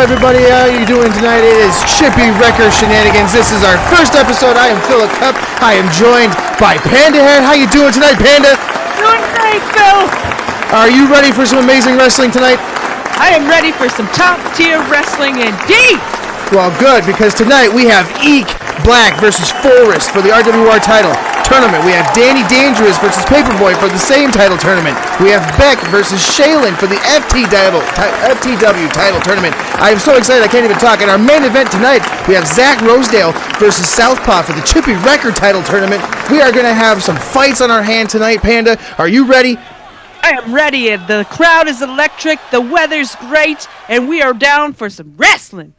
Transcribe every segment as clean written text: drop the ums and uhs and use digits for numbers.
everybody? How are you doing tonight? It is Chippy Wrecker Shenanigans. This is our first episode. I am Philip Cup. I am joined by Panda Head. How you doing tonight, Panda? Doing great, Phil. Are you ready for some amazing wrestling tonight? I am ready for some top-tier wrestling indeed. Well, good, because tonight we have Eek Black versus Forrest for the RWR title tournament. We have Danny Dangerous versus Paperboy for the same title tournament. We have Beck versus Shaylin for the FTW title tournament. I am so excited I can't even talk. In our main event tonight, we have Zach Rosedale versus Southpaw for the Chippy Wrecker title tournament. We are going to have some fights on our hand tonight, Panda. Are you ready? I am ready. The crowd is electric, the weather's great, and we are down for some wrestling.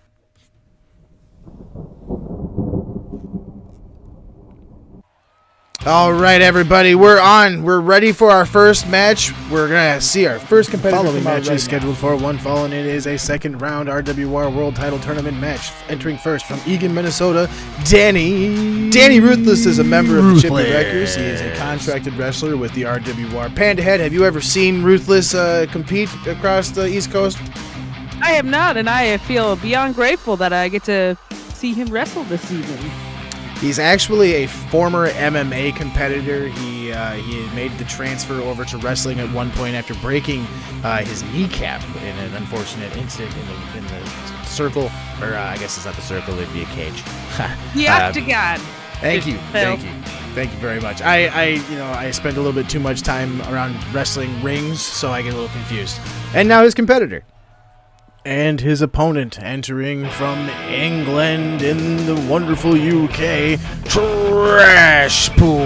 All right, everybody, we're on. We're ready for our first match. We're going to see our first competitor. Following match is scheduled for one fall, and it is a second round RWR World Title Tournament match. Entering first from Eagan, Minnesota, Danny Ruthless is a member of the Chippy Wreckers. He is a contracted wrestler with the RWR. Panda Head, have you ever seen Ruthless compete across the East Coast? I have not, and I feel beyond grateful that I get to see him wrestle this evening. He's actually a former MMA competitor. He made the transfer over to wrestling at one point after breaking his kneecap in an unfortunate incident in the circle, or I guess it's not the circle; it'd be a cage. The octagon. Thank you very much. I spend a little bit too much time around wrestling rings, so I get a little confused. And now his competitor. And his opponent, entering from England in the wonderful UK, Trash Pool.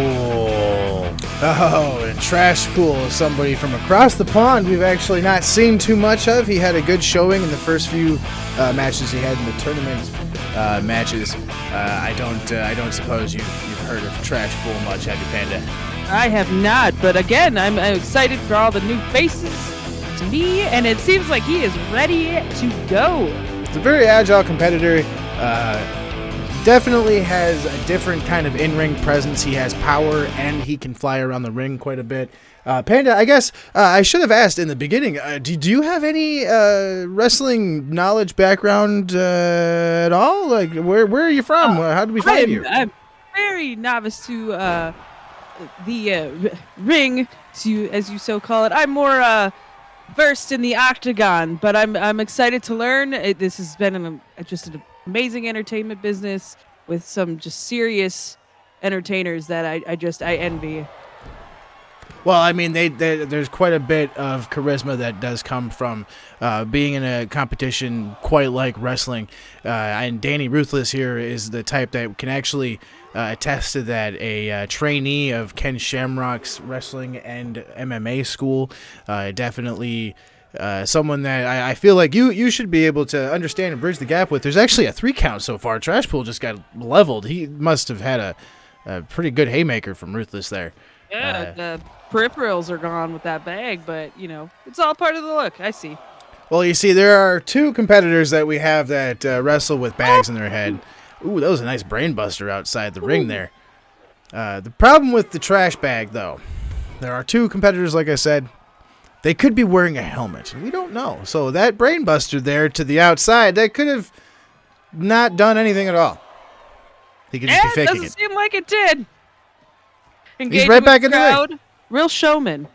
Oh, and Trash Pool is somebody from across the pond we've actually not seen too much of. He had a good showing in the first few matches he had in the tournament matches. I don't suppose you've heard of Trash Pool much, have you, Panda? I have not, but again, I'm excited for all the new faces to me, and it seems like he is ready to go. He's a very agile competitor. Definitely has a different kind of in-ring presence. He has power, and he can fly around the ring quite a bit. Panda, I guess I should have asked in the beginning, do you have any wrestling knowledge background at all? Like, where are you from? How did we find you? I'm very novice to the ring, as you so call it. I'm more versed in the octagon, but I'm excited to learn. This has been just an amazing entertainment business with some just serious entertainers that I envy. Well, I mean, there's quite a bit of charisma that does come from being in a competition quite like wrestling. And Danny Ruthless here is the type that can actually attest to that. A trainee of Ken Shamrock's wrestling and MMA school. Definitely someone that I feel like you should be able to understand and bridge the gap with. There's actually a 3 count so far. Trash Pool just got leveled. He must have had a pretty good haymaker from Ruthless there. Yeah, the peripherals are gone with that bag, but, it's all part of the look. I see. Well, you see, there are 2 competitors that we have that wrestle with bags in their head. Ooh, that was a nice brain buster outside the ring there. The problem with the trash bag, though, there are 2 competitors, like I said. They could be wearing a helmet. We don't know. So that brain buster there to the outside, that could have not done anything at all. He could just be faking it. It doesn't seem like it did. He's right back in the ring. Real showman.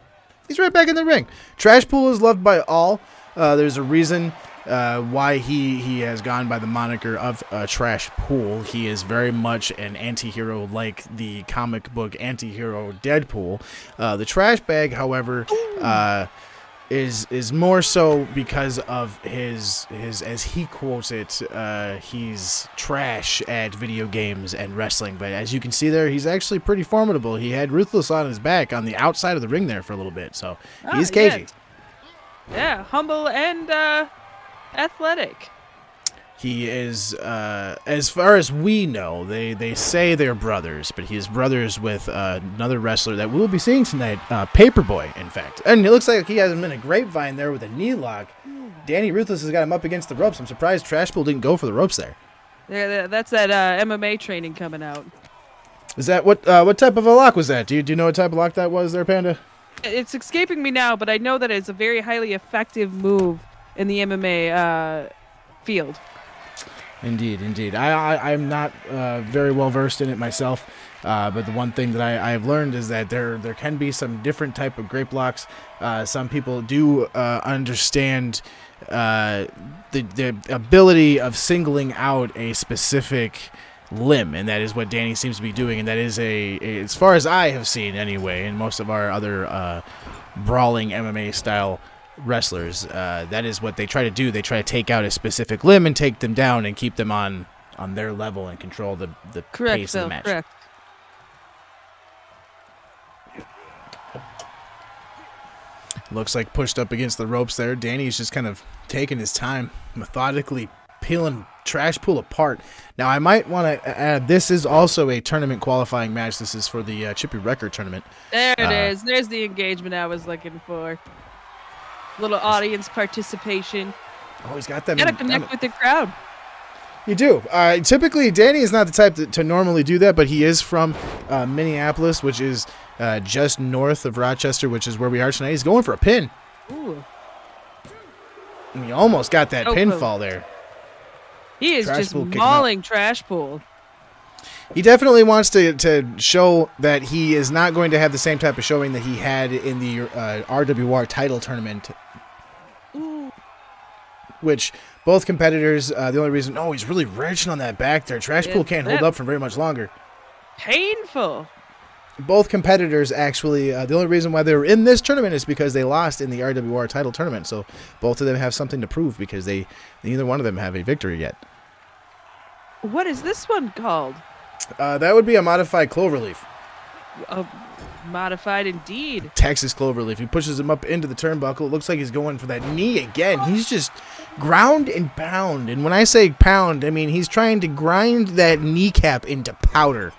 He's right back in the ring. Trash Pool is loved by all. There's a reason why he has gone by the moniker of Trash Pool. He is very much an anti-hero like the comic book anti-hero Deadpool. The trash bag, however, is more so because of his as he quotes it, he's trash at video games and wrestling. But as you can see there, he's actually pretty formidable. He had Ruthless on his back on the outside of the ring there for a little bit, so he's cagey. Yeah, humble and athletic. He is, as far as we know, they say they're brothers, but he is brothers with another wrestler that we'll be seeing tonight, Paperboy, in fact. And it looks like he has him in a grapevine there with a knee lock. Danny Ruthless has got him up against the ropes. I'm surprised Trash Pool didn't go for the ropes there. Yeah, that's that MMA training coming out. Is that what type of a lock was that? Do you know what type of lock that was there, Panda? It's escaping me now, but I know that it's a very highly effective move in the MMA field. Indeed. I'm not very well versed in it myself, but the one thing that I have learned is that there can be some different type of grape locks. Some people do understand the ability of singling out a specific limb, and that is what Danny seems to be doing, and that is as far as I have seen anyway, in most of our other brawling MMA style wrestlers, that is what they try to do. They try to take out a specific limb and take them down and keep them on their level and control the pace of the match. Correct. Looks like pushed up against the ropes there. Danny's just kind of taking his time, methodically peeling Trash Pool apart. Now, I might want to add, this is also a tournament qualifying match. This is for the Chippy Record Tournament. There it is. There's the engagement I was looking for. Little audience participation. Oh, he's got them. Gotta connect with the crowd. You do. Typically, Danny is not the type to normally do that, but he is from Minneapolis, which is just north of Rochester, which is where we are tonight. He's going for a pin. Ooh. And he almost got that pinfall there. He is just mauling Trash Pool. He definitely wants to show that he is not going to have the same type of showing that he had in the RWR title tournament. Ooh. Which both competitors, the only reason, he's really wrenching on that back there. Trash Pool can't hold up for very much longer. Painful. Both competitors, actually, the only reason why they were in this tournament is because they lost in the RWR title tournament. So both of them have something to prove because neither one of them have a victory yet. What is this one called? That would be a modified cloverleaf. Modified indeed. Texas cloverleaf. He pushes him up into the turnbuckle. It looks like he's going for that knee again. He's just ground and pound. And when I say pound, I mean he's trying to grind that kneecap into powder.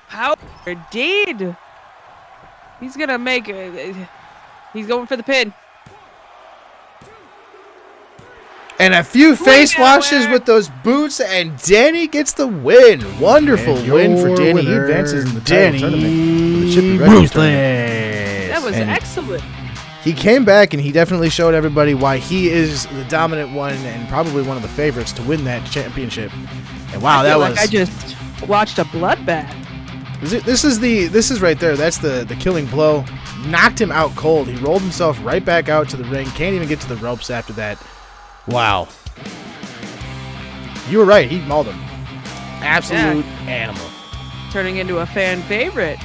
Powder, indeed. He's going to make it. He's going for the pin. And a few face washes with those boots, and Danny gets the win. Wonderful win for Danny. He advances in the title tournament for the Chippy Record tournament. That was excellent. He came back, and he definitely showed everybody why he is the dominant one and probably one of the favorites to win that championship. And wow, that was... I just watched a bloodbath. This is right there. That's the killing blow. Knocked him out cold. He rolled himself right back out to the ring. Can't even get to the ropes after that. Wow. You were right. He mauled him. Absolute animal. Turning into a fan favorite.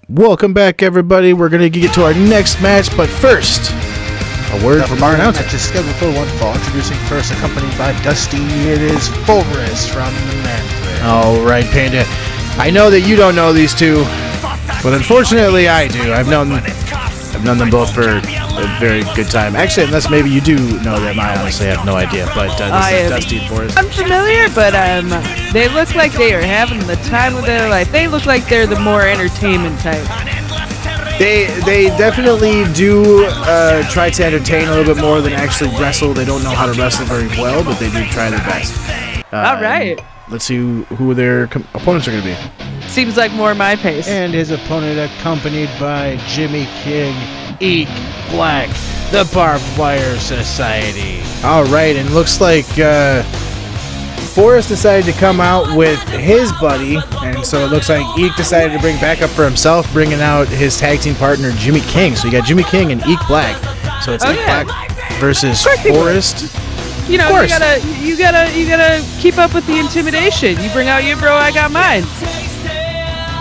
Welcome back, everybody. We're going to get to our next match, but first, a word from our announcer. Match is scheduled for one fall. Introducing first, accompanied by Dusty, it is Fulris from the Manfred. All right, Panda. I know that you don't know these two, but unfortunately I do. I've known them both for a very good time. Actually, unless maybe you do know them, I honestly have no idea. But this is Dusty and Forrest. I'm familiar, but they look like they are having the time of their life. They look like they're the more entertainment type. They definitely do try to entertain a little bit more than actually wrestle. They don't know how to wrestle very well, but they do try their best. All right. Let's see who their opponents are going to be. Seems like more my pace. And his opponent, accompanied by Jimmy King, Eek Black, the Barbed Wire Society. All right, and looks like Forrest decided to come out with his buddy, and so it looks like Eek decided to bring backup for himself, bringing out his tag team partner, Jimmy King. So you got Jimmy King and Eek Black. So it's Eek Black versus Forrest. You know, you gotta keep up with the intimidation. You bring out your bro, I got mine.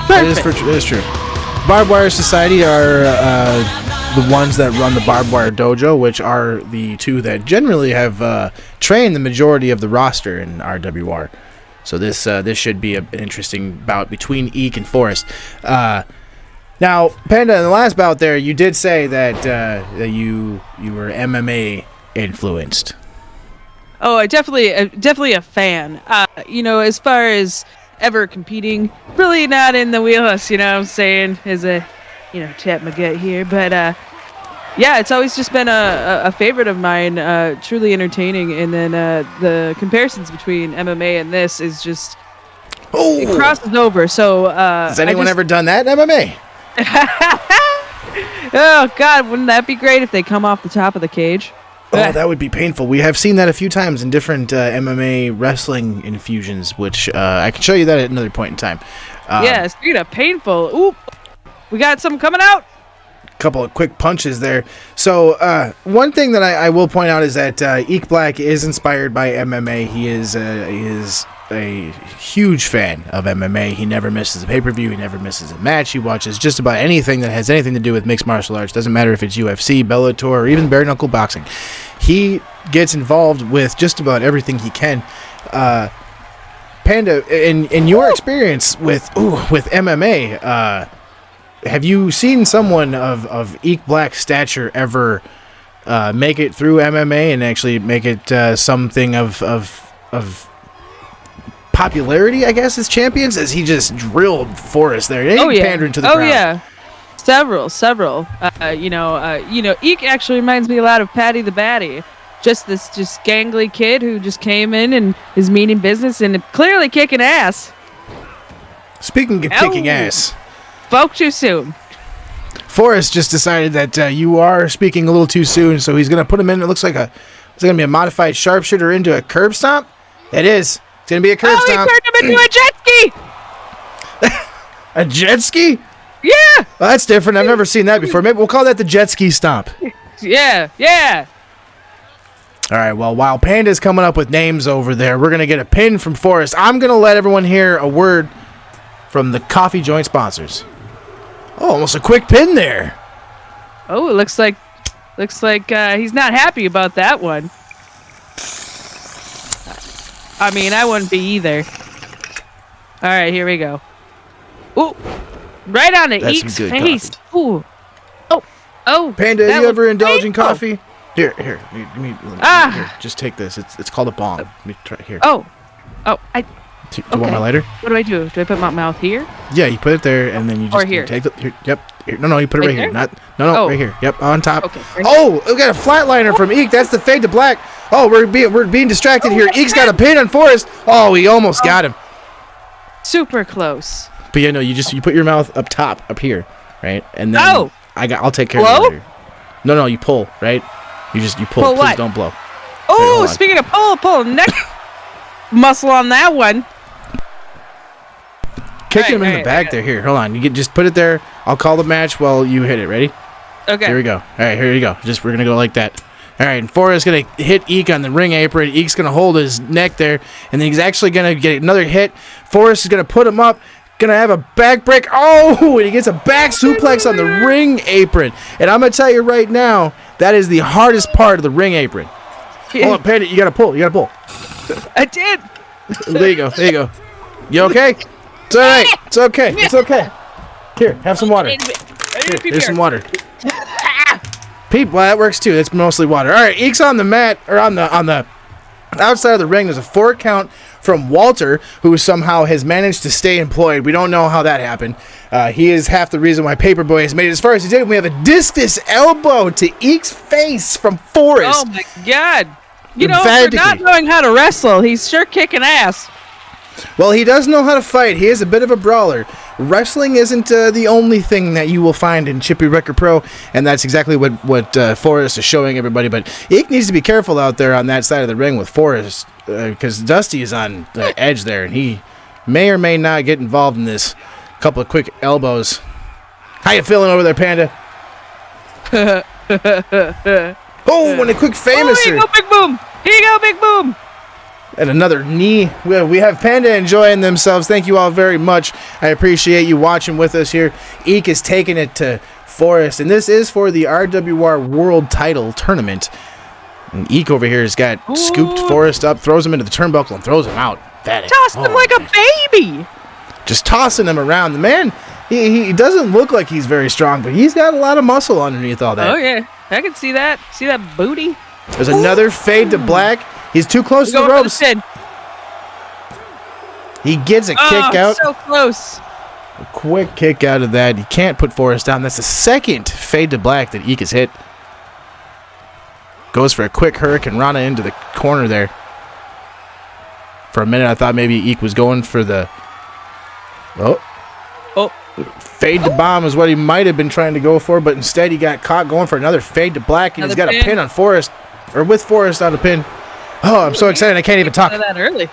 That is true. Barbed Wire Society are the ones that run the Barbed Wire Dojo, which are the two that generally have trained the majority of the roster in RWR. So this should be an interesting bout between Eek and Forrest. Now, Panda, in the last bout there, you did say that you were MMA influenced. Oh, I definitely a fan. As far as ever competing, really not in the wheelhouse. You know what I'm saying? As a, tap my gut here, but yeah, it's always just been a favorite of mine. Truly entertaining, and then the comparisons between MMA and this is just it crosses over. So has anyone ever done that in MMA? Oh God, wouldn't that be great if they come off the top of the cage? Oh, that would be painful. We have seen that a few times in different MMA wrestling infusions, which I can show you that at another point in time. Yeah, speaking of painful, ooh, we got some coming out. Couple of quick punches there. So one thing that I will point out is that Eek Black is inspired by MMA. He is a huge fan of MMA. He never misses a pay-per-view. He never misses a match. He watches just about anything that has anything to do with mixed martial arts. Doesn't matter if it's UFC, Bellator, or even bare knuckle boxing. He gets involved with just about everything he can. Panda, in your experience with MMA, have you seen someone of Eek Black's stature ever make it through MMA and actually make it something of popularity, I guess, as champions, as he just drilled Forrest there? Pandering to the crowd. Oh yeah, several. Eek actually reminds me a lot of Patty the Batty. Just this gangly kid who just came in and is meaning business and clearly kicking ass. Speaking of kicking ass, spoke too soon. Forrest just decided that you are speaking a little too soon, so he's going to put him in. It looks like it's going to be a modified sharpshooter into a curb stomp. It is. It's going to be a curb stomp. He turned him into a jet ski! A jet ski? Yeah! Well, that's different. I've never seen that before. Maybe we'll call that the jet ski stomp. Yeah. All right, well, while Panda's coming up with names over there, we're going to get a pin from Forrest. I'm going to let everyone hear a word from the coffee joint sponsors. Oh, almost a quick pin there. Oh, it looks like he's not happy about that one. I mean, I wouldn't be either. All right, here we go. Ooh, right on the Eek's face. Coffee. Ooh. Oh. Panda, you ever indulge in coffee? Here. Let me here, just take this. It's called a bomb. Let me try here. Oh. Do you want my lighter? What do I do? Do I put my mouth here? Yeah, you put it there, and then you just here. Take it. Here, yep. Here. No, you put it right here. Right here. Yep, on top. Okay. Right we got a flatliner from Eek. That's the fade to black. Oh, we're being distracted here. Eek's got a pin on Forrest. Oh, we almost got him. Super close. But yeah, no, you put your mouth up top, up here, right? And then I'll take care of it later. No, you pull, right? You pull. Please what? Don't blow. Oh, speaking of pull neck muscle on that one. Kick him in the back there. Here, hold on. You just put it there. I'll call the match while you hit it. Ready? Okay. Here we go. All right, here you go. We're gonna go like that. All right, and Forrest's going to hit Eek on the ring apron. Eek's going to hold his neck there, and then he's actually going to get another hit. Forrest is going to put him up, going to have a back break. Oh, and he gets a back suplex on the ring apron. And I'm going to tell you right now, that is the hardest part of the ring apron. Hold on, Panda, you got to pull. I did. There you go. You okay? It's all right. It's okay. Here, have some water. Here's some water. Well, that works too. It's mostly water. All right, Eek's on the mat, or on the outside of the ring. There's a 4 count from Walter, who somehow has managed to stay employed. We don't know how that happened. He is half the reason why Paperboy has made it as far as he did. We have a discus elbow to Eek's face from Forrest. Oh my God! For not knowing how to wrestle, he's sure kicking ass. Well, he does know how to fight. He is a bit of a brawler. Wrestling isn't the only thing that you will find in Chippy Wrecker Pro, and that's exactly what Forrest is showing everybody. But Eek needs to be careful out there on that side of the ring with Forrest, because Dusty is on the edge there, and he may or may not get involved in this. Couple of quick elbows. How you feeling over there, Panda? And a quick famous. Here you go, big boom. And another knee. We have Panda enjoying themselves. Thank you all very much. I appreciate you watching with us here. Eek is taking it to Forrest, and this is for the RWR World Title Tournament. And Eek over here has got scooped Forrest up, throws him into the turnbuckle, and throws him out. Tossed him like a baby. Just tossing him around. The man, he doesn't look like he's very strong, but he's got a lot of muscle underneath all that. Oh, yeah. I can see that. See that booty? There's another fade to black. He's too close to the ropes. He gets a kick out. So close. A quick kick out of that. He can't put Forrest down. That's the second fade to black that Eek has hit. Goes for a quick Hurricane Rana into the corner there. For a minute, I thought maybe Eek was going for the... Fade to bomb is what he might have been trying to go for, but instead he got caught going for another fade to black, and he's got a pin on Forrest, or with Forrest on a pin. Oh, I'm so excited I can't even talk. That early.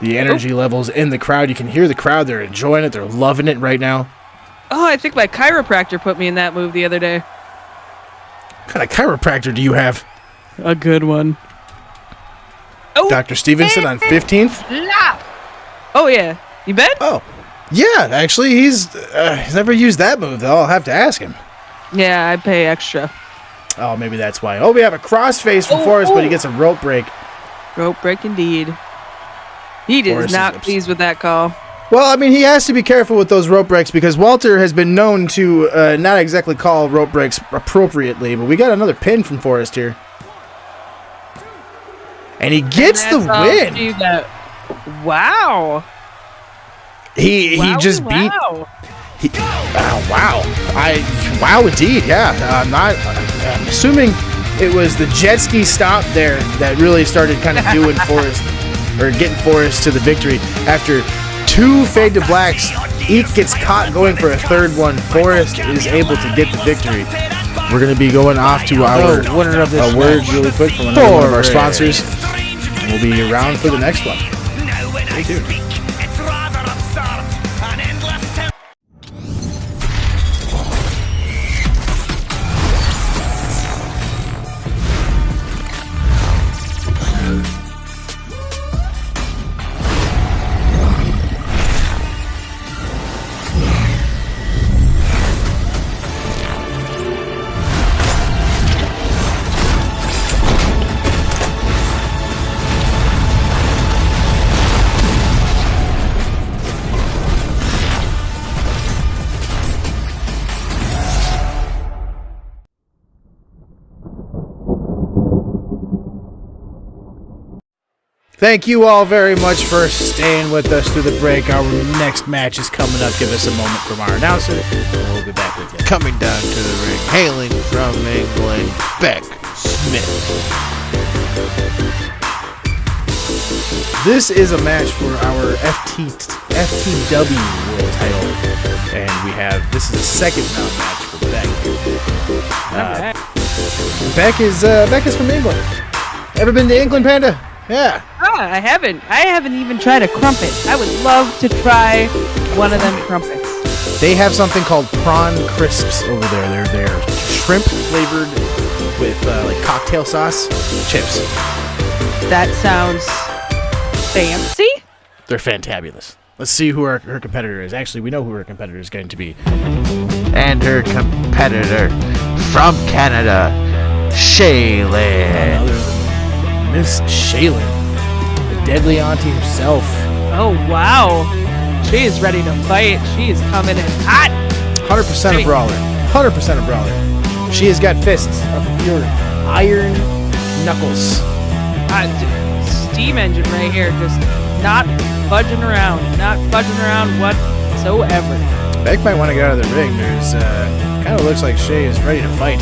The energy levels in the crowd. You can hear the crowd. They're enjoying it. They're loving it right now. Oh, I think my chiropractor put me in that move the other day. What kind of chiropractor do you have? A good one. Oh, Dr. Stevenson on 15th? Oh, yeah. You bet? Oh. Yeah, actually, he's never used that move, though. I'll have to ask him. Yeah, I pay extra. Oh, maybe that's why. Oh, we have a crossface from Forrest, but he gets a rope break. Rope break indeed. He is not pleased with that call. Well, I mean, he has to be careful with those rope breaks because Walter has been known to not exactly call rope breaks appropriately, but we got another pin from Forrest here. And he gets the win. Wow. He just beat. Wow indeed, yeah. I'm assuming it was the jet ski stop there that really started kind of doing Forrest, or getting Forrest to the victory. After two fade to blacks, Eek gets caught going for a third one. Forrest is able to get the victory. We're going to be going off to our winner of this words really quick from one of our sponsors. We'll be around for the next one. Stay tuned. Thank you all very much for staying with us through the break. Our next match is coming up. Give us a moment from our announcer, and we'll be back with you. Coming down to the ring, hailing from England, Beck Smith. This is a match for our FTW World Title, and this is a second round match for Beck. Beck is from England. Ever been to England, Panda? Yeah. I haven't. I haven't even tried a crumpet. I would love to try one of them crumpets. They have something called prawn crisps over there. They're shrimp flavored with like cocktail sauce chips. That sounds fancy. They're fantabulous. Let's see who her competitor is. Actually, we know who her competitor is going to be. And her competitor from Canada, Shaylin. Miss Shaylin, the deadly auntie herself. Oh, wow. She is ready to fight. She is coming in hot. 100% a brawler. 100% a brawler. She has got fists of pure iron knuckles. Steam engine right here. Just not fudging around. Not fudging around whatsoever. Beck might want to get out of the ring. There's kind of looks like Shay is ready to fight.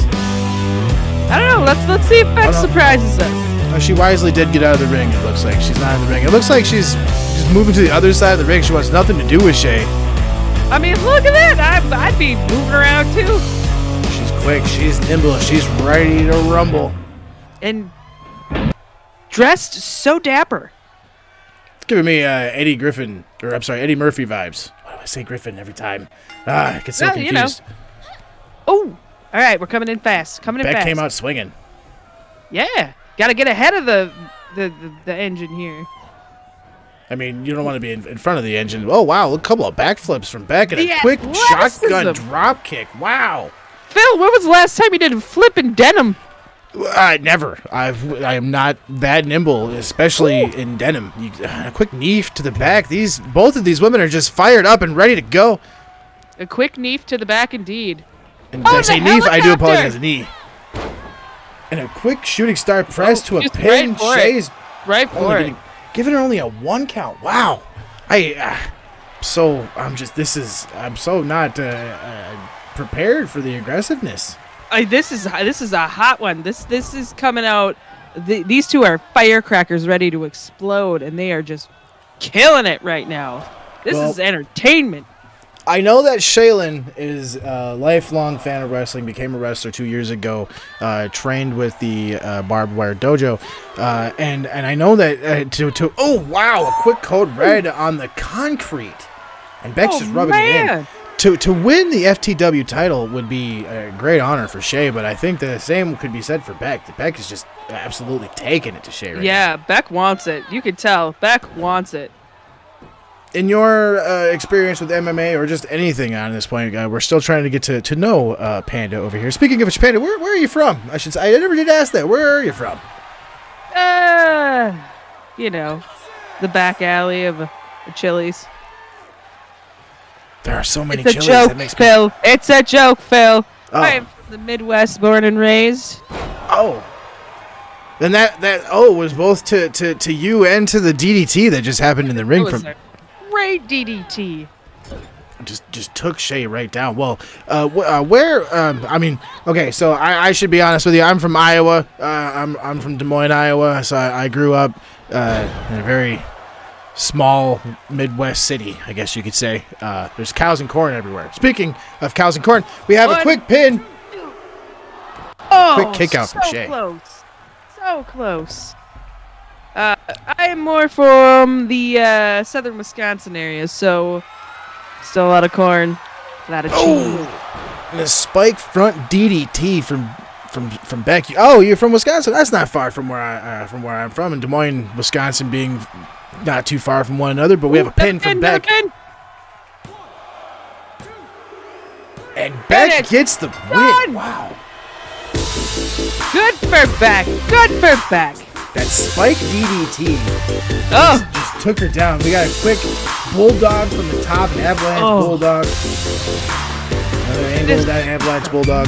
I don't know. Let's see if Beck surprises us. She wisely did get out of the ring, it looks like. She's not in the ring. It looks like she's just moving to the other side of the ring. She wants nothing to do with Shay. I mean, look at that. I'd be moving around, too. She's quick. She's nimble. She's ready to rumble. And dressed so dapper. It's giving me Eddie Murphy vibes. Why do I say Griffin every time? I get so confused. You know. Oh, all right. We're coming in fast. Beck came out swinging. Yeah. Got to get ahead of the the engine here. I mean, you don't want to be in front of the engine. Oh, wow. A couple of backflips from Beck and a The quick athleticism. shotgun drop kick. Wow. Phil, when was the last time you did a flip in denim? Never. I am not that nimble, especially in denim. A quick knee to the back. Both of these women are just fired up and ready to go. A quick kneef to the back, indeed. And did I say the knee? I do helicopter. apologize. Knee. And a quick shooting star press to a just pin. right for it. Shay's Right for it. giving her only a 1 count. Wow. I'm so not prepared for the aggressiveness. This is a hot one. This is coming out. These two are firecrackers ready to explode, and they are just killing it right now. This is entertainment. I know that Shaylin is a lifelong fan of wrestling, became a wrestler 2 years ago, trained with the Barbed Wire Dojo, and I know that oh wow, a quick code red on the concrete, and Beck's just rubbing it in. To win the FTW title would be a great honor for Shay, but I think the same could be said for Beck. Beck is just absolutely taking it to Shay right now. Yeah, Beck wants it. You can tell. Beck wants it. In your experience with MMA or just anything on this point, we're still trying to get to know Panda over here. Speaking of which, Panda, where are you from? I should say, I never did ask that. Where are you from? The back alley of a Chili's. There are so many It's a Chili's. joke, That makes me... Phil. It's a joke, Phil. Oh. I am from the Midwest, born and raised. Oh. Then that was both to you and to the DDT that just happened in the ring It was from. a great DDT. Just took Shay right down. Well, where? I mean, okay. So I should be honest with you. I'm from Iowa. I'm from Des Moines, Iowa. So I grew up in a very small Midwest city, I guess you could say. There's cows and corn everywhere. Speaking of cows and corn, we have a quick pin. Oh, Quick kick out from so Shay. close. So close. I am more from the southern Wisconsin area, so still a lot of corn, a lot of cheese. And a spike front DDT from Beck. Oh, you're from Wisconsin? That's not far from where I'm from. In Des Moines, Wisconsin, being not too far from one another. But we have a pin from Beck, and Beck gets the win. Wow. Good for Beck. Good for Beck. That spike DDT Oh, just took her down. We got a quick bulldog from the top, an avalanche bulldog. Another angle of that avalanche bulldog.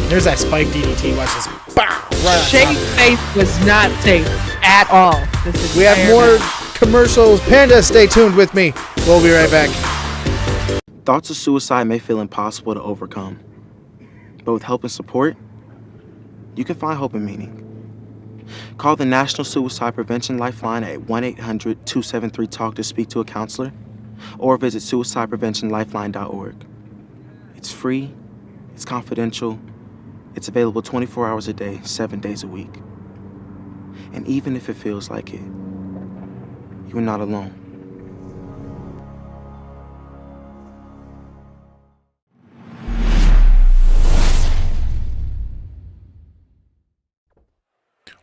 There's that spike DDT. Watch this. Bow! Right on top Shay's of her. face was not safe at all. We have more commercials. Panda, stay tuned with me. We'll be right back. Thoughts of suicide may feel impossible to overcome, but with help and support, you can find hope and meaning. Call the National Suicide Prevention Lifeline at 1-800-273-TALK to speak to a counselor, or visit suicidepreventionlifeline.org. It's free, it's confidential, it's available 24 hours a day, 7 days a week. And even if it feels like it, you're not alone.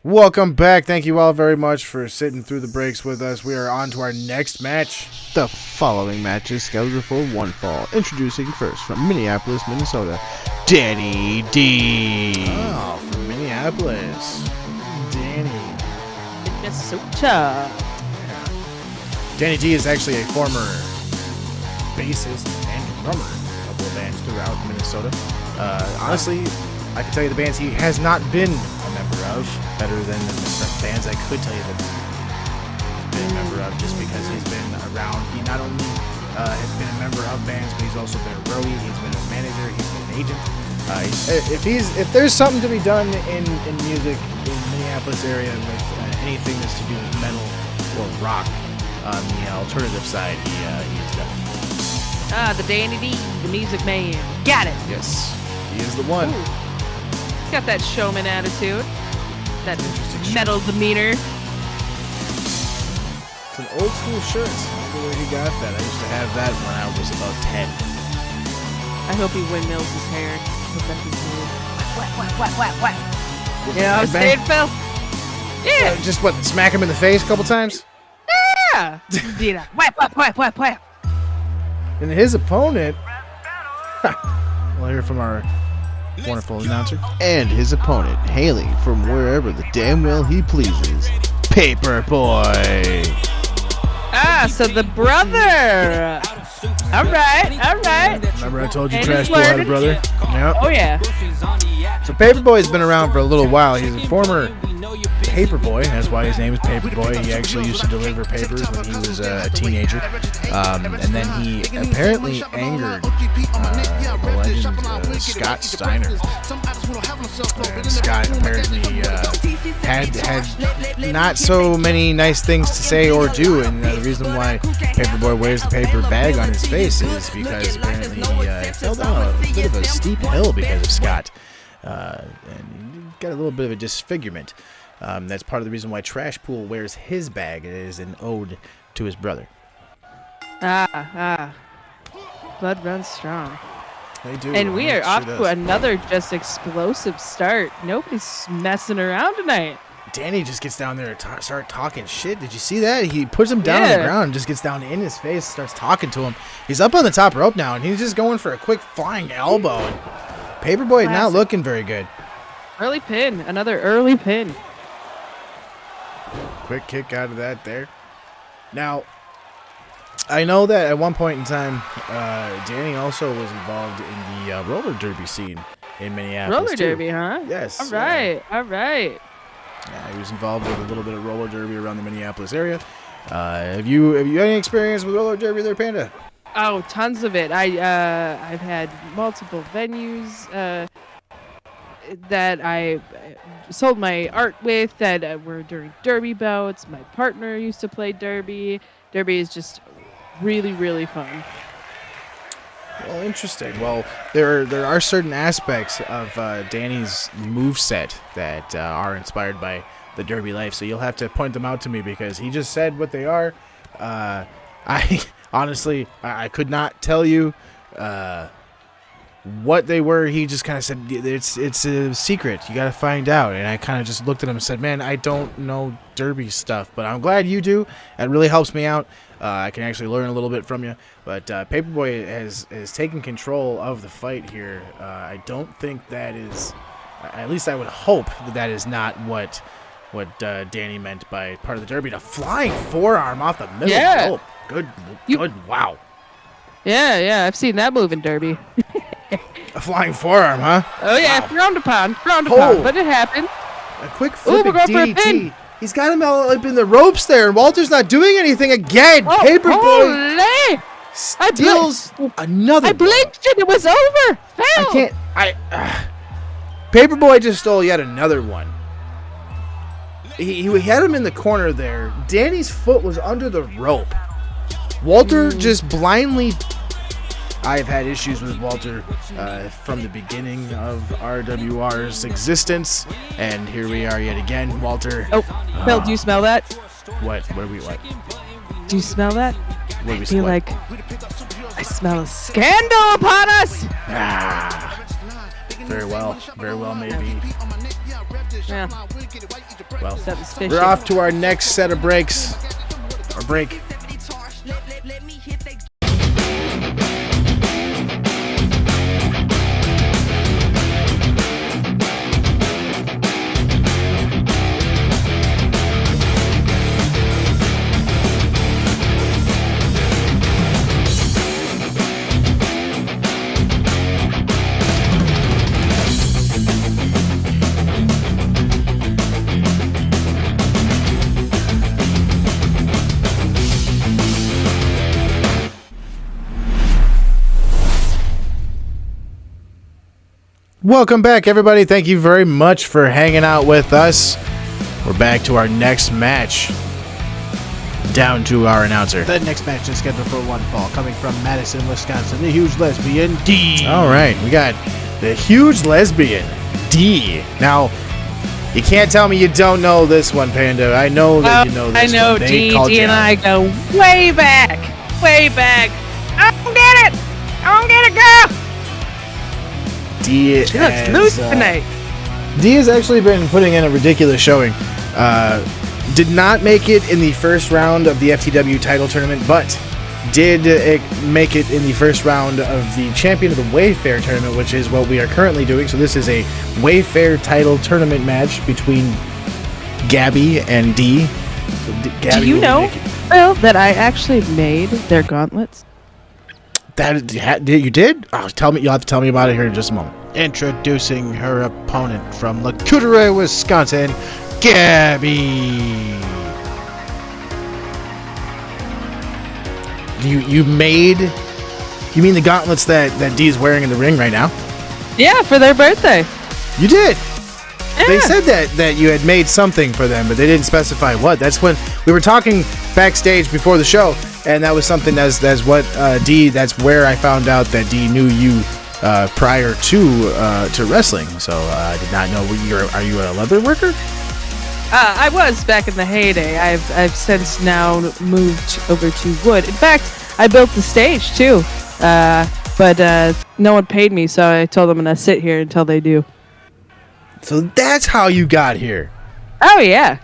Welcome back. Thank you all very much for sitting through the breaks with us. We are on to our next match. The following match is scheduled for one fall. Introducing first from Minneapolis, Minnesota, Danny D. Oh, from Minneapolis. Danny. Minnesota. Danny D is actually a former bassist and drummer in a couple of bands throughout Minnesota. Honestly, I can tell you the bands he has not been a member of better than the bands I could tell you that he's been a member of, just because he's been around. He not only has been a member of bands, but he's also been a roadie, he's been a manager, he's been an agent. If there's something to be done in music in the Minneapolis area with anything that's to do with metal or rock on the alternative side, he is definitely. The Danny D, the music man. Got it. Yes, he is the one. Ooh. Got that showman attitude. That Interesting metal demeanor. It's an old school shirt. I don't know where he got that. I used to have that when I was about 10. I hope he windmills his hair. I hope that's his move. What? You know what I'm saying, Phil? Yeah. just what, smack him in the face a couple times? Yeah. You know, whap. And his opponent, we'll hear from our wonderful announcer. And his opponent, hailing from wherever the damn well he pleases, Paperboy. So the brother. All right. Remember I told you And Trash he's Pool had a learning. brother? Yep. Oh yeah. So Paperboy's been around for a little while. He's a former Paperboy. That's why his name is Paperboy. He actually used to deliver papers when he was a teenager. And then he apparently angered the legend Scott Steiner. And Scott apparently had not so many nice things to say or do. And the reason why Paperboy wears the paper bag on his face is because apparently he fell down a bit of a steep hill because of Scott. And he got a little bit of a disfigurement. That's part of the reason why Trash Pool wears his bag. It is an ode to his brother. Blood runs strong. They do. And we are off sure to another just explosive start. Nobody's messing around tonight. Danny just gets down there and start talking shit. Did you see that? He puts him down on the ground and just gets down in his face, starts talking to him. He's up on the top rope now, and he's just going for a quick flying elbow. And Paperboy not looking very good. Early pin. Another early pin. Quick kick out of that there. Now, I know that at one point in time, Danny also was involved in the roller derby scene in Minneapolis. Roller derby, huh? Yes. All right. Yeah, he was involved with a little bit of roller derby around the Minneapolis area. Have you had any experience with roller derby there, Panda? Oh, tons of it. I've had multiple venues that I sold my art with that were during derby bouts. My partner used to play derby. Derby is just really, really fun. Well, interesting. Well, there are certain aspects of Danny's moveset that are inspired by the derby life, so you'll have to point them out to me because he just said what they are. I honestly, I could not tell you what they were. He just kind of said it's a secret. You got to find out. And I kind of just looked at him and said, "Man, I don't know derby stuff, but I'm glad you do. It really helps me out. I can actually learn a little bit from you." But Paperboy has taken control of the fight here. I don't think that is, at least I would hope that is not what Danny meant by part of the derby. A flying forearm off the middle rope. Good, wow. Yeah, I've seen that move in derby. A flying forearm, huh? Oh yeah, Wow. frowned upon, Oh. but it happened. A quick Ooh, flipping we're going for a DDT. pin. He's got him all up in the ropes there, and Walter's not doing anything again. Oh, Paperboy holy! steals another. I blinked and it was over. Fail. Paperboy just stole yet another one. He had him in the corner there. Danny's foot was under the rope. Walter just blindly. I've had issues with Walter from the beginning of RWR's existence, and here we are yet again. Walter. Oh, Phil, do you smell that? What? What are we like? Do you smell that? What do we I feel smell? like I smell a scandal upon us. Very well, maybe. Yeah, Well, that was fishy. we're off to our next set of breaks. Or break. Welcome back, everybody. Thank you very much for hanging out with us. We're back to our next match. Down to our announcer. The next match is scheduled for one fall, coming from Madison, Wisconsin, the huge lesbian D. All right, we got the huge lesbian D. Now, you can't tell me you don't know this one, Panda. I know that you know this I know one. They called D you and out. I go way back. I don't get it, girl. D She looks loose tonight. D has actually been putting in a ridiculous showing. did not make it in the first round of the FTW title tournament, but did make it in the first round of the Champion of the Wayfair tournament, which is what we are currently doing. So this is a Wayfair title tournament match between Gabby and Dee. So Gabby, do you know, Phil, that I actually made their gauntlets? You did? Oh, tell me. You'll have to tell me about it here in just a moment. Introducing her opponent from Lacoudray, Wisconsin, Gabby. You mean the gauntlets that Dee's wearing in the ring right now? Yeah, for their birthday. You did. Yeah. They said that you had made something for them, but they didn't specify what. That's when we were talking backstage before the show, and that was something as what Dee. That's where I found out that Dee knew you prior to wrestling. So I did not know. Are you a leather worker? I was back in the heyday. I've since now moved over to wood. In fact, I built the stage too, but no one paid me, so I told them I'm gonna sit here until they do. So that's how you got here. Oh yeah.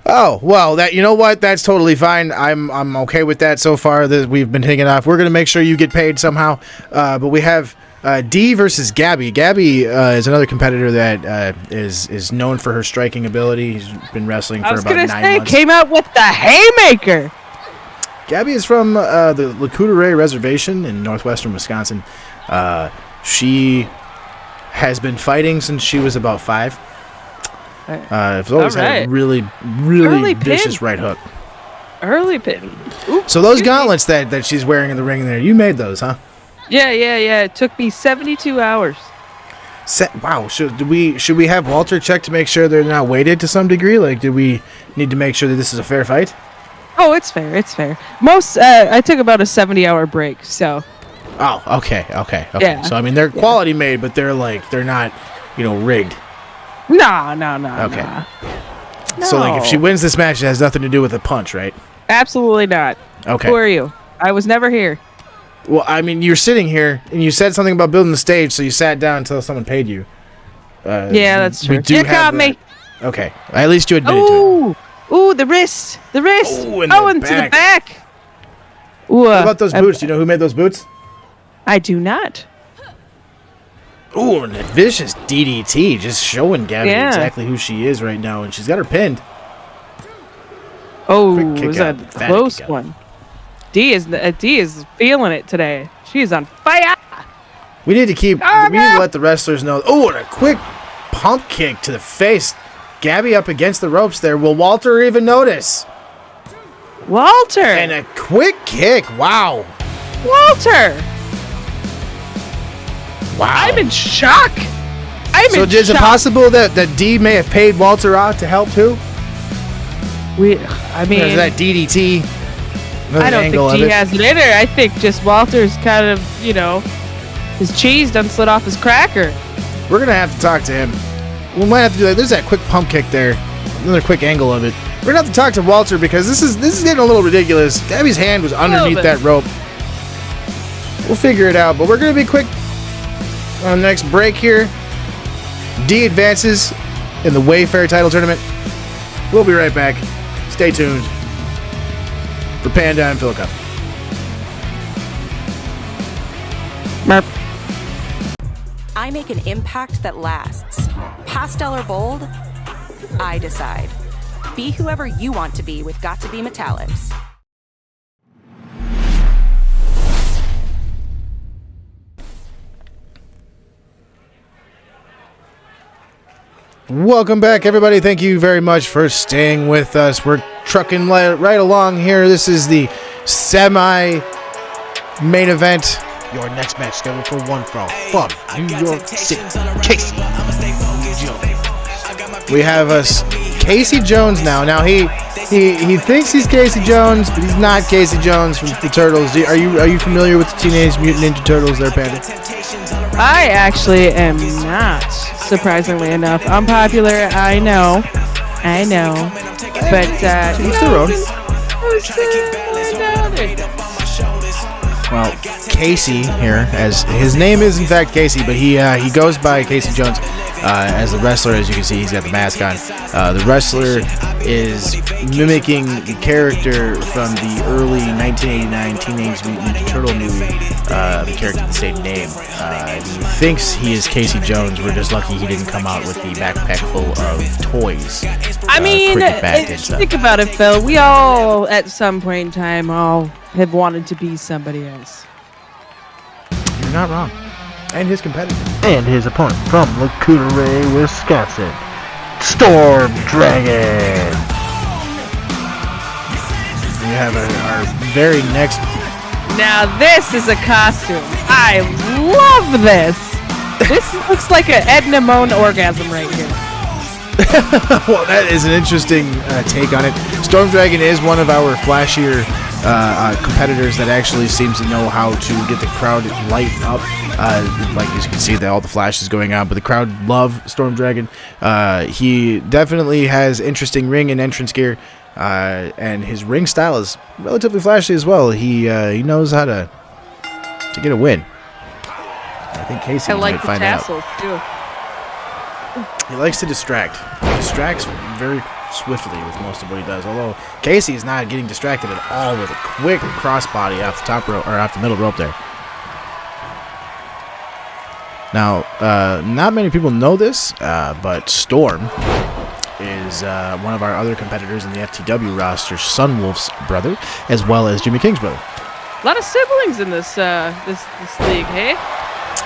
Oh well, you know what? That's totally fine. I'm okay with that so far. That we've been taking off. We're gonna make sure you get paid somehow. But we have Dee versus Gabby. Gabby is another competitor that is known for her striking ability. He's been wrestling for about 9 months. Came out with the haymaker. Gabby is from the Lacoudray Reservation in northwestern Wisconsin. She has been fighting since she was about 5. I've always had a really vicious right hook. Early pin. Oops, so those gauntlets that she's wearing in the ring there, you made those, huh? Yeah. It took me 72 hours. Wow. Should we have Walter check to make sure they're not weighted to some degree? Like, do we need to make sure that this is a fair fight? Oh, it's fair. It's fair. Most I took about a 70-hour break, so. Oh, okay. Yeah. So I mean, they're quality made, but they're not, rigged. No. Okay. No. So like, if she wins this match, it has nothing to do with the punch, right? Absolutely not. Okay. Who are you? I was never here. Well, I mean, you're sitting here, and you said something about building the stage, so you sat down until someone paid you. Yeah, that's true. You caught me. Okay. At least you admitted to it. Ooh, the wrist. Ooh, into the back. Ooh, what about those boots? Do you know who made those boots? I do not. Ooh, and a vicious DDT, just showing Gabby exactly who she is right now, and she's got her pinned. Oh, it was a close one. Dee is feeling it today. She is on fire. We need to let the wrestlers know. Oh, and a quick pump kick to the face. Gabby up against the ropes there. Will Walter even notice? Walter. And a quick kick. Wow. Walter. Wow. I'm in shock. So is it possible that Dee may have paid Walter out to help too? Is that DDT? I don't think Dee has it in her. I think just Walter's kind of, his cheese done slid off his cracker. We're going to have to talk to him. We might have to do that. There's that quick pump kick there. Another quick angle of it. We're going to have to talk to Walter because this is getting a little ridiculous. Gabby's hand was underneath that rope. We'll figure it out, but we're going to be quick on the next break here. Dee advances in the Wayfair title tournament. We'll be right back. Stay tuned for Panda and Phil Cup. I make an impact that lasts. Pastel or bold, I decide. Be whoever you want to be with Got to Be Metallics. Welcome back, everybody. Thank you very much for staying with us. We're trucking right along here. This is the semi-main event. Your next match scheduled for one fall from New York City, Casey Jones. We have us Casey Jones now. Now he thinks he's Casey Jones, but he's not Casey Jones from the Turtles. Are you familiar with the Teenage Mutant Ninja Turtles there, Panda? I actually am not, surprisingly enough. Unpopular, I know. But, each their own. well, Casey here, as his name is in fact Casey, but he goes by Casey Jones as the wrestler. As you can see, he's got the mask on. The wrestler is mimicking the character from the early 1989 Teenage Mutant Ninja Turtle movie, the character with the same name. He thinks he is Casey Jones. We're just lucky he didn't come out with the backpack full of toys. I mean, think about it, Phil. We all, at some point in time, all have wanted to be somebody else. You're not wrong. And his competitor. And his opponent from Lacouture, Wisconsin, Storm Dragon. We have our very next. Now this is a costume. I love this. This looks like an Edna Moan orgasm right here. Well, that is an interesting take on it. Storm Dragon is one of our flashier competitors that actually seems to know how to get the crowd lighten up. Like as you can see, all the flashes going on, but the crowd love Storm Dragon. He definitely has interesting ring and entrance gear, and his ring style is relatively flashy as well. He knows how to get a win. I think Casey might find out. I like the tassels too. He likes to distract. He distracts very swiftly with most of what he does. Although Casey is not getting distracted at all with a quick crossbody off the top rope or off the middle rope there. Now, not many people know this, but Storm is one of our other competitors in the FTW roster, Sunwolf's brother, as well as Jimmy King's brother. A lot of siblings in this league, hey?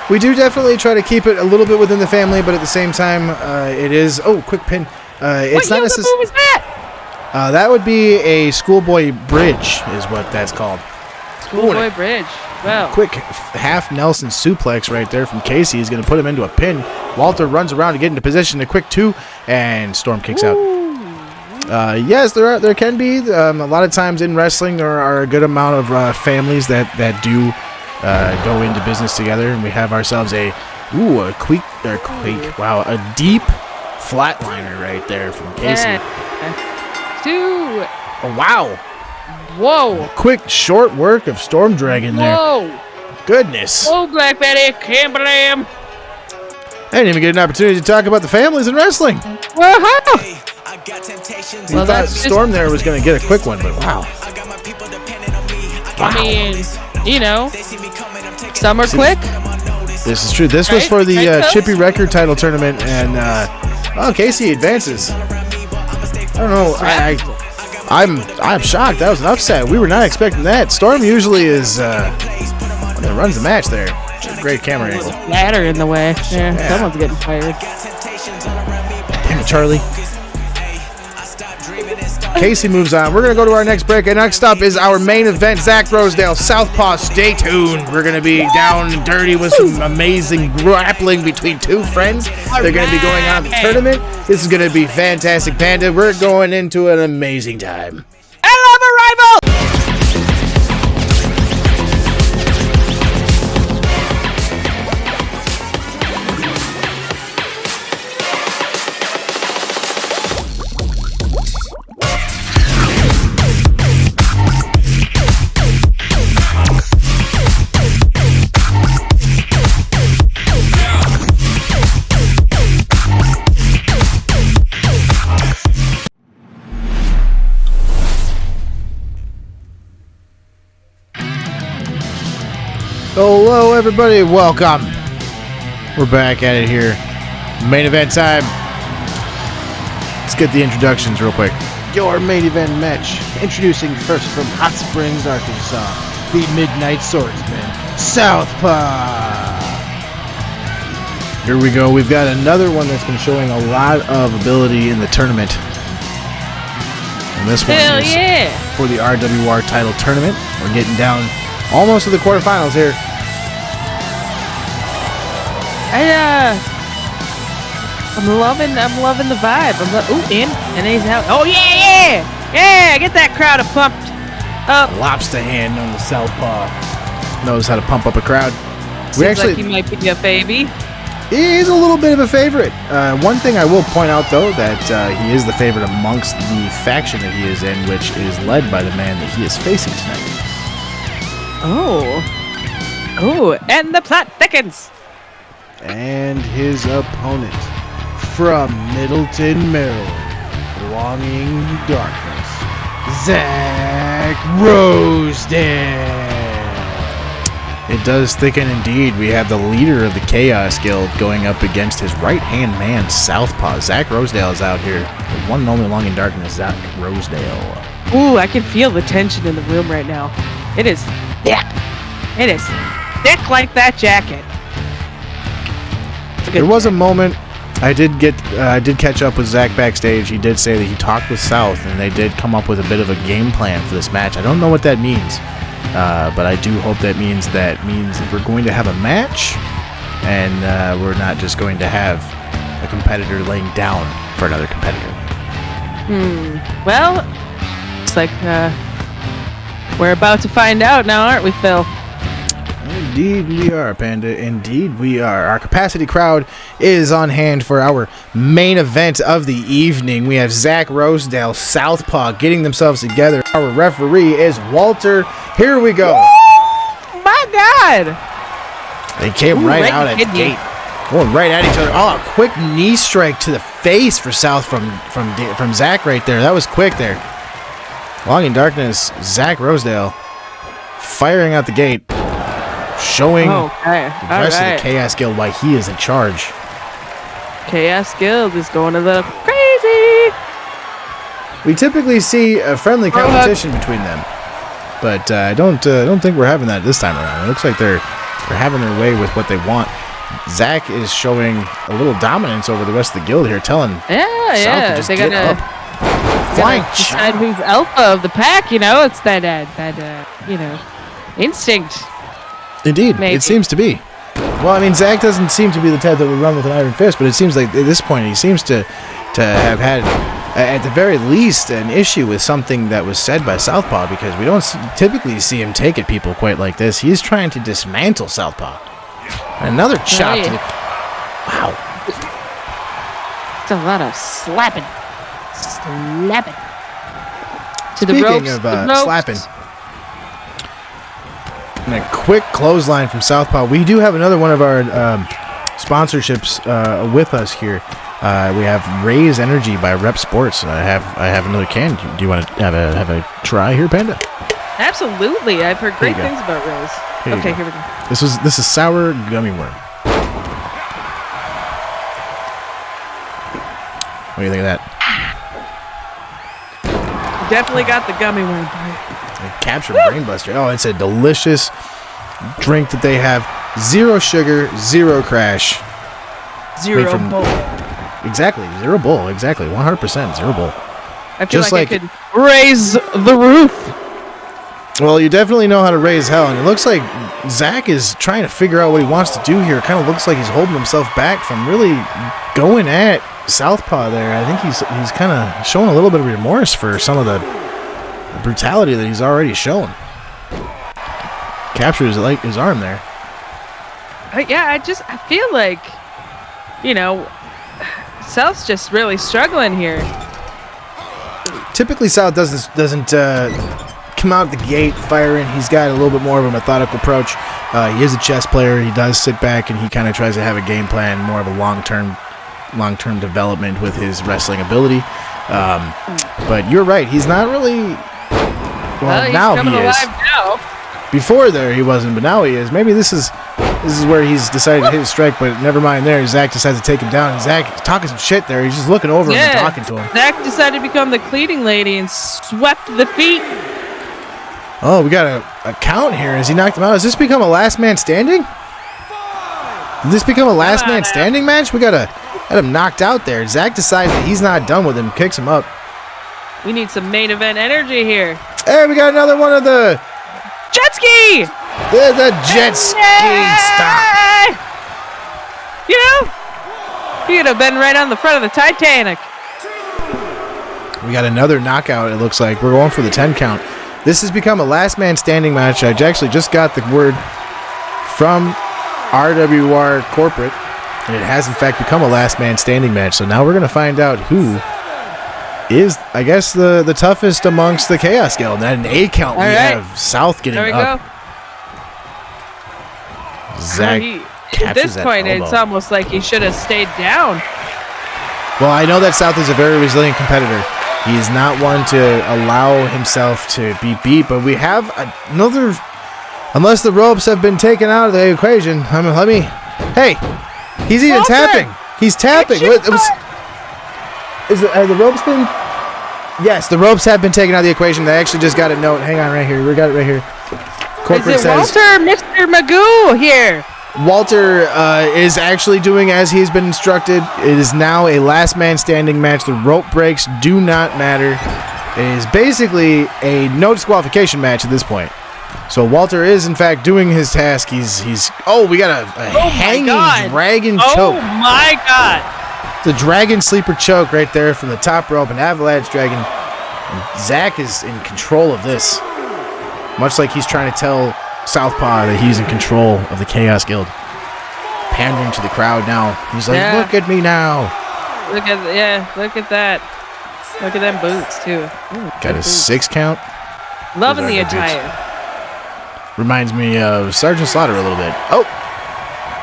We do definitely try to keep it a little bit within the family, but at the same time, it is... Oh, quick pin. It's not necessarily... What was that? That would be a schoolboy bridge, is what that's called. Schoolboy bridge. Wow. Quick half Nelson suplex right there from Casey is going to put him into a pin. Walter runs around to get into position. A quick 2, and Storm kicks out. Yes, there can be. A lot of times in wrestling, there are a good amount of families that do go into business together, and we have ourselves a deep flatliner right there from Casey. 2. Oh, wow. Whoa. Quick short work of Storm Dragon there. Whoa. Goodness. Whoa, Black Betty. Can't believe. I didn't even get an opportunity to talk about the families in wrestling. Well, thought Storm there was going to get a quick one, but wow. I mean, some are quick. This is true. This was for the Chippy record title tournament, and Casey advances. I don't know. I'm shocked. That was an upset. We were not expecting that. Storm usually is one that runs the match there. Great camera angle. Ladder in the way. Yeah, someone's getting fired. Damn it, Charlie. Casey moves on. We're going to go to our next break. And next up is our main event, Zach Rosedale, Southpaw. Stay tuned. We're going to be down and dirty with some amazing grappling between two friends. They're going to be going on the tournament. This is going to be fantastic, Panda. We're going into an amazing time. I love Arrival! Hello, everybody. Welcome. We're back at it here. Main event time. Let's get the introductions real quick. Your main event match. Introducing first from Hot Springs, Arkansas, the Midnight Swordsman, Southpaw. Here we go. We've got another one that's been showing a lot of ability in the tournament. And this one is for the RWR title tournament. We're getting down almost to the quarterfinals here. I'm loving the vibe. And he's out. Oh yeah! Get that crowd pumped up. Lobster hand on the Southpaw. Knows how to pump up a crowd. Seems like he might be a baby. He is a little bit of a favorite. One thing I will point out, though, that he is the favorite amongst the faction that he is in, which is led by the man that he is facing tonight. Oh, and the plot thickens. And his opponent from Middleton, Maryland, belonging darkness, Zach Rosedale. It does thicken indeed. We have the leader of the Chaos Guild going up against his right-hand man, Southpaw. Zach Rosedale is out here. The one and only Belonging Darkness, Zach Rosedale. Ooh, I can feel the tension in the room right now. It is thick. It is thick like that jacket. There was a moment I did catch up with Zach backstage. He did say that he talked with South, and they did come up with a bit of a game plan for this match. I don't know what that means, but I do hope that means that we're going to have a match, and we're not just going to have a competitor laying down for another competitor. Well, looks like we're about to find out now, aren't we, Phil? Indeed we are, Panda. Indeed we are. Our capacity crowd is on hand for our main event of the evening. We have Zach Rosedale, Southpaw, getting themselves together. Our referee is Walter. Here we go. Woo! My God! They came right out at the gate. Going right at each other. Oh, a quick knee strike to the face for South from Zach right there. That was quick there. Belonging Darkness, Zach Rosedale firing out the gate. Showing the rest of the Chaos Guild why he is in charge. Chaos Guild is going a little crazy. We typically see a friendly competition between them, but I don't think we're having that this time around. It looks like they're having their way with what they want. Zach is showing a little dominance over the rest of the guild here, telling South to just get up. Flying decide who's alpha of the pack. You know, it's that instinct. Indeed, Maybe. It seems to be. Well, I mean, Zach doesn't seem to be the type that would run with an iron fist, but it seems like at this point he seems to have had, at the very least, an issue with something that was said by Southpaw, because we don't typically see him take at people quite like this. He's trying to dismantle Southpaw. Another chop to the... Wow. It's a lot of slapping. To the Speaking ropes. of slapping... And a quick clothesline from Southpaw. We do have another one of our sponsorships with us here. We have Raise Energy by Rep Sports. I have another can. Do you want to have a try here, Panda? Absolutely. I've heard great things about Raise. Here we go. This is sour gummy worm. What do you think of that? Definitely got the gummy worm. Capture Brainbuster. Oh, it's a delicious drink that they have. 0 sugar, 0 crash. Zero bull. Exactly. 0 bull. Exactly. 100% 0 bull. I feel like I could raise the roof. Well, you definitely know how to raise hell, and it looks like Zach is trying to figure out what he wants to do here. It kind of looks like he's holding himself back from really going at Southpaw there. I think he's kind of showing a little bit of remorse for some of the brutality that he's already shown. Captures his arm there. I feel like, South's just really struggling here. Typically, South doesn't come out the gate firing. He's got a little bit more of a methodical approach. He is a chess player. He does sit back and he kind of tries to have a game plan, more of a long-term development with his wrestling ability. But you're right. He's not really... Well, he's now coming he is. alive now. Before there, he wasn't, but now he is. Maybe this is where he's decided to hit a strike, but never mind there. Zach decides to take him down, and Zach is talking some shit there. He's just looking over him and talking to him. Zach decided to become the cleaning lady and swept the feet. Oh, we got a count here as he knocked him out. Has this become a last man standing? Did this become a last man standing match? We got him knocked out there. Zach decides that he's not done with him, kicks him up. We need some main event energy here. Hey, we got another one of the jet ski. The jet ski stop. He could have been right on the front of the Titanic. We got another knockout. It looks like we're going for the 10 count. This has become a last man standing match. I actually just got the word from RWR corporate, and it has in fact become a last man standing match. So now we're going to find out who is, I guess, the toughest amongst the Chaos Guild. And at an 8 count, we have South getting up. Zach At catches this that point, elbow. it's almost like he should have stayed down. Well, I know that South is a very resilient competitor. He is not one to allow himself to be beat, but we have another... Unless the ropes have been taken out of the equation. Hey, he's even tapping. He's tapping. Have the ropes been... Yes, the ropes have been taken out of the equation. They actually just got a note. Hang on right here. We got it right here. Corporate Is it says... Walter, Mr. Magoo here? Walter is actually doing as he's been instructed. It is now a last man standing match. The rope breaks do not matter. It is basically a no disqualification match at this point. So Walter is in fact doing his task. He's we got a hanging dragon choke. Oh my god. The dragon sleeper choke right there from the top rope, an avalanche dragon. And Zach is in control of this. Much like he's trying to tell Southpaw that he's in control of the Chaos Guild. Pandering to the crowd now. He's like, look at me now. Look at that. Look at them boots too. Ooh, got a 6 count. Loving Those the are good boots. attire. Reminds me of Sergeant Slaughter a little bit. Oh,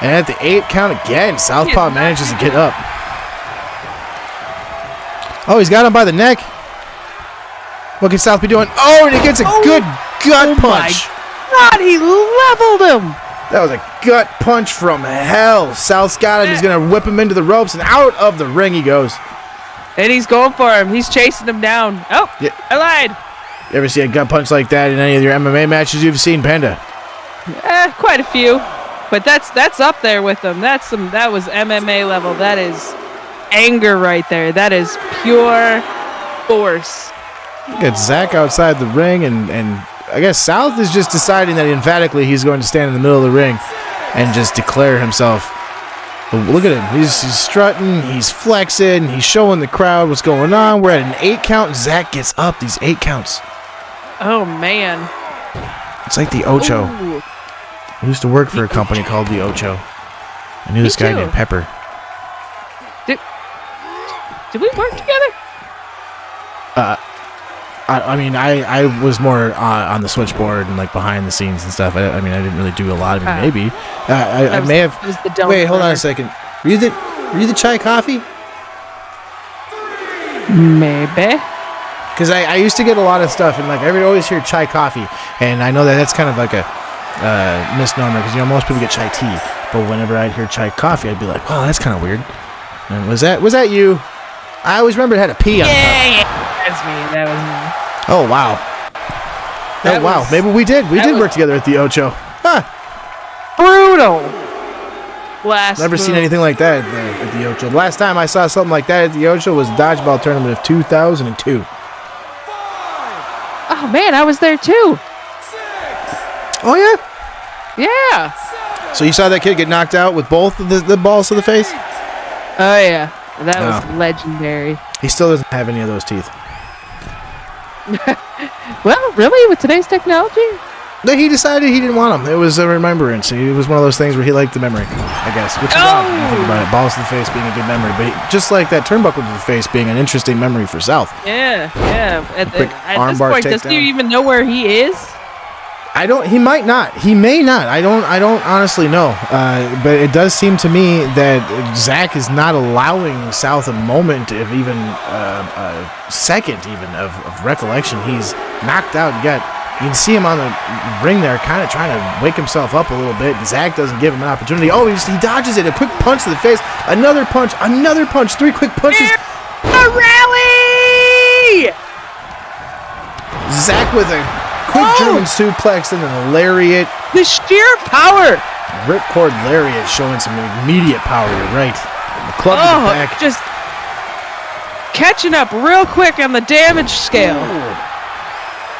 and at the 8 count again, Southpaw manages to get up. Oh, he's got him by the neck. What can South be doing? Oh, and he gets a good gut punch. God, he leveled him. That was a gut punch from hell. South's got him. He's going to whip him into the ropes, and out of the ring he goes. And he's going for him. He's chasing him down. Oh, yeah. I lied. You ever see a gut punch like that in any of your MMA matches you've seen, Panda? Quite a few. But that's up there with them. That was MMA level. That is anger right there. That is pure force. Look at Zach outside the ring, and I guess South is just deciding that emphatically he's going to stand in the middle of the ring and just declare himself. But look at him. He's strutting, he's flexing, he's showing the crowd what's going on. We're at an 8 count, and Zach gets up these 8 counts. Oh, man. It's like the Ocho. Ooh. I used to work for a company called the Ocho. I knew this guy named Pepper. Did we work together? I was more on the switchboard and like behind the scenes and stuff. I didn't really do a lot of it. Maybe I may have. Wait, hold on a second. Were you the chai coffee? Maybe. Because I used to get a lot of stuff, and like I would always hear chai coffee, and I know that's kind of like a misnomer because most people get chai tea, but whenever I'd hear chai coffee, I'd be like, "Wow, that's kind of weird." And was that you? I always remember it had a P on it. Yeah, that's me. That was me. Oh wow. Maybe we did work together at the Ocho. Huh. Brutal. Never seen anything like that at the Ocho. The last time I saw something like that at the Ocho was the dodgeball tournament of 2002. Oh man, I was there too. Oh yeah. Yeah. So you saw that kid get knocked out with both of the balls to the face? Oh yeah, that was legendary. He still doesn't have any of those teeth. Well, really, with today's technology? No, he decided he didn't want them. It was a remembrance. It was one of those things where he liked the memory, I guess. Which is odd when you think about it. Balls to the face being a good memory, but just like that turnbuckle to the face being an interesting memory for South. Yeah. At quick this point, does he even know where he is? He might not. He may not. I don't honestly know. But it does seem to me that Zach is not allowing South a moment of even a second even of recollection. He's knocked out. You can see him on the ring there kind of trying to wake himself up a little bit. Zach doesn't give him an opportunity. Oh, he dodges it. A quick punch to the face. Another punch. 3 quick punches. A rally! Zach with a quick German suplex and then a lariat. The sheer power. Ripcord lariat showing some immediate power. You're right. The club to the back. Just catching up real quick on the damage scale. Ooh.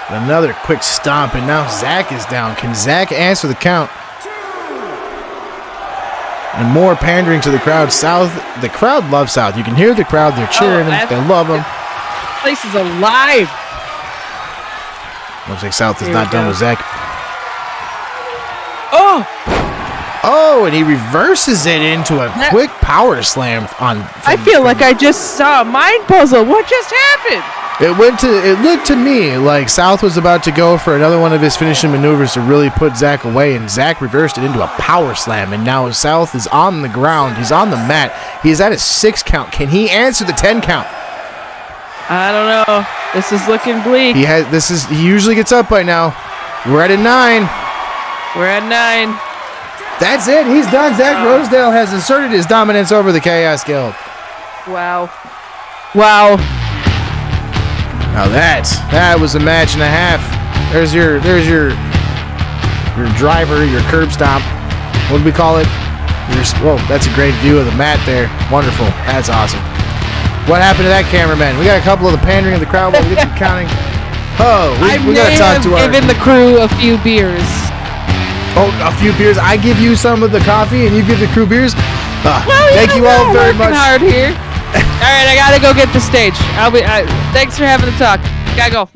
Another quick stomp, and now Zach is down. Can Zach answer the count? And more pandering to the crowd. The crowd loves South. You can hear the crowd. They're cheering him. They love him. This place is alive. Looks like South is not done with Zach. Oh, and he reverses it into a quick power slam on. I feel like I just saw a mind puzzle. What just happened? It looked to me like South was about to go for another one of his finishing maneuvers to really put Zach away, and Zach reversed it into a power slam, and now South is on the ground. He's on the mat. He's at his 6 count. Can he answer the 10 count? I don't know. This is looking bleak. He usually gets up by now. We're at a 9. We're at 9. That's it. He's done. Zach Rosedale has asserted his dominance over the Chaos Guild. Wow. Now that was a match and a half. There's your driver, your curb stomp. What do we call it? That's a great view of the mat there. Wonderful. That's awesome. What happened to that cameraman? We got a couple of the pandering of the crowd while we get some counting. Oh, we gotta talk to our. Given the crew a few beers. Oh, a few beers. I give you some of the coffee, and you give the crew beers. Thank you all very much. Hard here. All right, I gotta go get the stage. Thanks for having the talk. Gotta go.